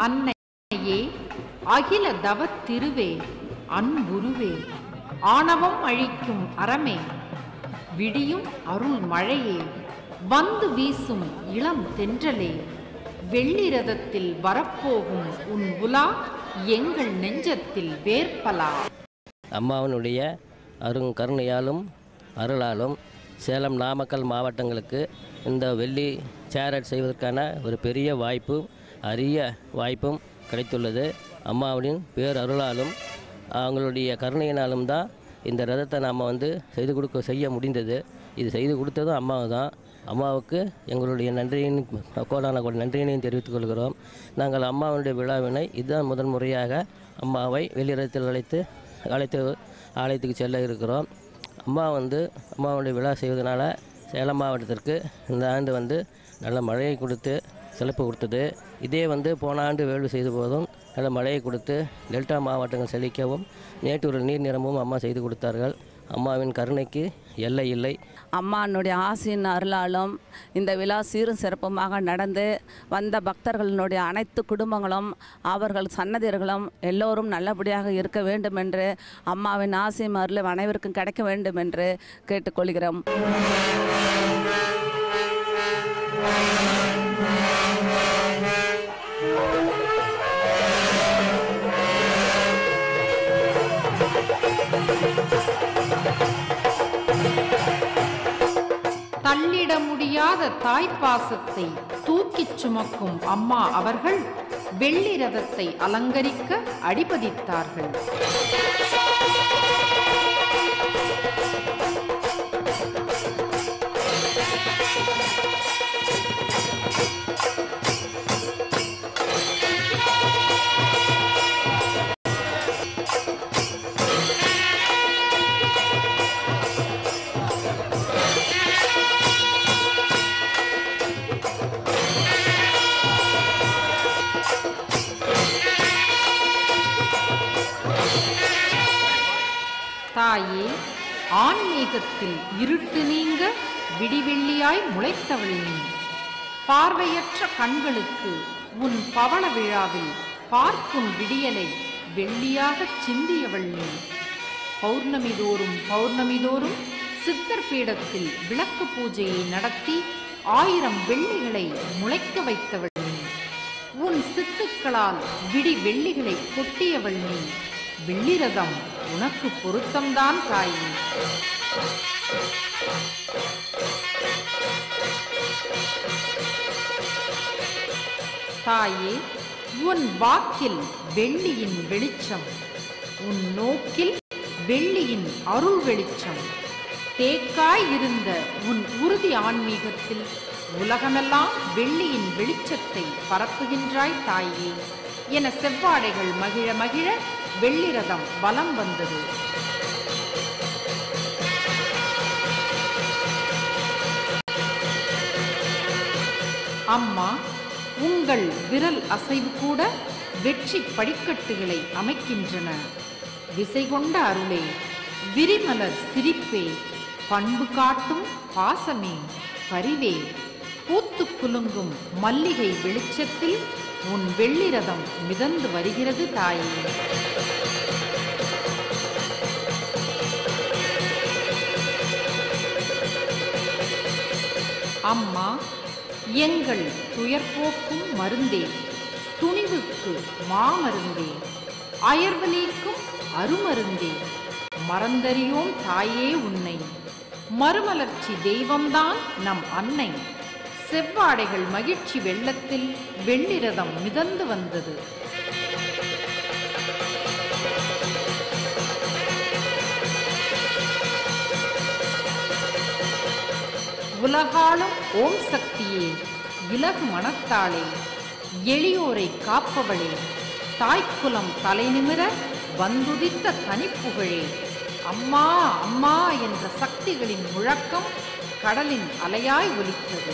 அன்னையே, அகில தவத் திருவே, அன்புருவே, ஆணவம் அழிக்கும் அறமே, விடியும் அருள் மழையே, வந்து வீசும் இளம் தென்றலே, வெள்ளி ரதத்தில் வரப்போகும் உன் உலா எங்கள் நெஞ்சத்தில் வேர்ப்பலா. அம்மாவனுடைய கருணையாலும் அருளாலும் சேலம் நாமக்கல் மாவட்டங்களுக்கு இந்த வெள்ளி சேரட் செய்வதற்கான ஒரு பெரிய வாய்ப்பும் அரிய வாய்ப்பும் கிடைத்துள்ளது. அம்மாவின் பேர் அருளாலும் அவங்களுடைய கருணையினாலும் தான் இந்த ரதத்தை நாம் செய்ய முடிந்தது. இது செய்து கொடுத்ததும் அம்மாவை தான். அம்மாவுக்கு எங்களுடைய நன்றியின் கோடான நன்றியினையும் தெரிவித்துக் கொள்கிறோம். நாங்கள் அம்மாவுடைய விழாவினை இதுதான் முதன் முறையாக அம்மாவை வெளியிடத்தில் அழைத்து ஆலயத்துக்கு செல்ல இருக்கிறோம். அம்மாவுடைய விழா செய்வதனால சேலம் மாவட்டத்திற்கு இந்த ஆண்டு நல்ல மழையை கொடுத்து சிறப்பு கொடுத்தது. இதே போன ஆண்டு வேள்வி செய்த போதும் நல்ல மழையை கொடுத்து டெல்டா மாவட்டங்கள் செழிக்கவும் நேற்று நீர் நிரம்பவும் அம்மா செய்து கொடுத்தார்கள். அம்மாவின் கருணைக்கு எல்லை இல்லை. அம்மானுடைய ஆசையின் அருளாலும் இந்த விழா சீரும் சிறப்புமாக நடந்து வந்த பக்தர்களினுடைய அனைத்து குடும்பங்களும் அவர்கள் சன்னதியர்களும் எல்லோரும் நல்லபடியாக இருக்க வேண்டும் என்று அம்மாவின் ஆசையும் அருளும் அனைவருக்கும் கிடைக்க வேண்டும் என்று கேட்டுக்கொள்கிறோம். தள்ளிட முடியாத தாய்ப்பாசத்தை தூக்கிச் சுமக்கும் அம்மா அவர்கள் வெள்ளி ரதத்தை அலங்கரிக்க அடிபதித்தார்கள். தாயே, ஆன்மீகத்தில் இருட்டு நீங்க விடிவெள்ளியாய் முளைத்தவள் நீ. பார்வையற்ற கண்களுக்கு உன் பவள விழாவில் பார்க்கும் விடியலை வெள்ளியாகச் சிந்தியவள் நீ. பௌர்ணமிதோறும் சித்தர் பீடத்தில் விளக்கு பூஜையை நடத்தி 1000 வெள்ளிகளை முளைக்க வைத்தவள் நீ. உன் சித்துக்களால் விடி வெள்ளிகளை கொட்டியவள் நீ. வெள்ளிரதம் உனக்கு பொருத்தம்தான் தாயே. தாயே, உன் வாக்கில் வெள்ளியின் வெளிச்சம், உன் நோக்கில் வெள்ளியின் அருள் வெளிச்சம். தேக்காய் இருந்த உன் உறுதி ஆன்மீகத்தில் உலகமெல்லாம் வெள்ளியின் வெளிச்சத்தை பரப்புகின்றாய் தாயே என செவ்வாடைகள் மகிழ மகிழ வெள்ளிரதம் வலம் வந்தது. அம்மா, உங்கள் விரல் அசைவு கூட வெற்றி படிக்கட்டுகளை அமைக்கின்றன. விசை கொண்ட அருளே, விரிமலர் சிரிப்பே, பண்பு காட்டும் பாசமே, பரிவே, பூத்து குலுங்கும் மல்லிகை வெளிச்சத்தில் உன் வெள்ளிரதம் மிதந்து வருகிறது தாயே. அம்மா, எங்கள் துயர்போக்கும் மருந்தே, துணிவுக்கு மாமருந்தே, அயர்வு நீக்கும் அருமருந்தே, மறந்தறியோம் தாயே உன்னை. மறுமலர்ச்சி தெய்வம்தான் நம் அன்னை. செவ்வாடைகள் மகிழ்ச்சி வெள்ளத்தில் வெள்ளிரதம் மிதந்து வந்தது. உலகாளும் ஓம் சக்தியே, இலகு மனத்தாளே, எளியோரை காப்பவளே, தாய்க்குலம் தலை நிமிர வந்துதித்த தனிப்புகழே, அம்மா அம்மா என்ற சக்திகளின் முழக்கம் கடலின் அலையாய் ஒலித்தது.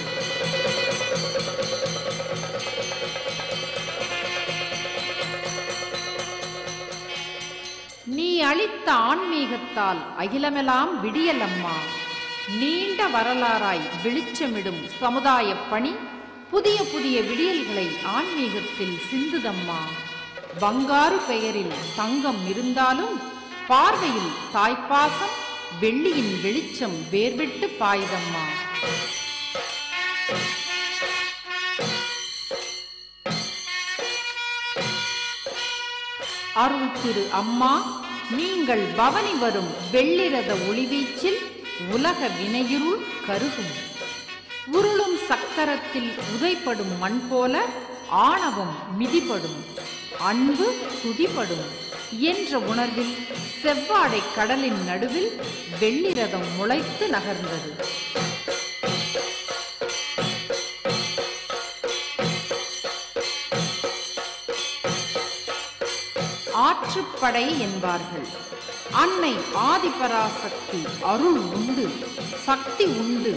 நீ அளித்த ஆன்மீகத்தால் அகிலமெல்லாம் விடியல் அம்மா. நீண்ட வரலாறாய் வெளிச்சமிடும் சமுதாய பணி புதிய புதிய விடியல்களை ஆன்மீகத்தில் சிந்துதம்மா. பங்காரு பெயரில் தங்கம் இருந்தாலும் பார்வையில் தாய்ப்பாசம் வெள்ளியின் வெளிச்சம் வேர்விட்டு பாய்தம்மா. அருள் திரு அம்மா, நீங்கள் பவனி வரும் வெள்ளிரத ஒளிவீச்சில் உலக வினையிருள் கருகும். உருளும் சக்கரத்தில் உதைப்படும் மண் போல ஆணவம் மிதிப்படும், அன்பு துதிப்படும் என்ற உணர்வில் செவ்வாடை கடலின் நடுவில் வெள்ளிரதம் முளைத்து நகர்ந்தது. ஆற்றுப்படை என்பார்கள். அன்னை ஆதிபராசக்தி அருள் உண்டு, சக்தி உண்டு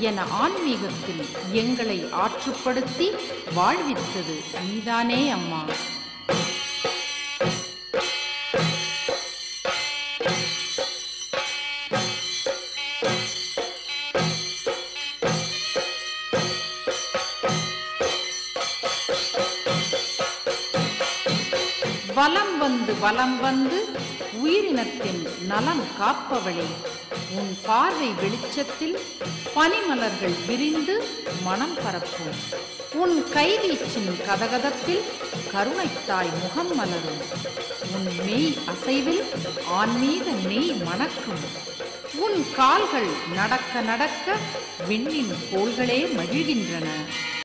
என ஆன்மீகத்தில் எங்களை ஆற்றுப்படுத்தி வாழ்வித்தது நீதானே அம்மா. வலம் வந்து உயிரினத்தின் நலம் காப்பவளே, உன் பார்வை வெளிச்சத்தில் பனிமலர்கள் விரிந்து மனம் பரப்பும். உன் கைவீச்சின் கதகதத்தில் கருணைத்தாய் முகம் மலரும். உன் மெய் அசைவில் ஆன்மீக நெய் மணக்கும். உன் கால்கள் நடக்க நடக்க விண்ணின் கோள்களே மகிழ்கின்றன.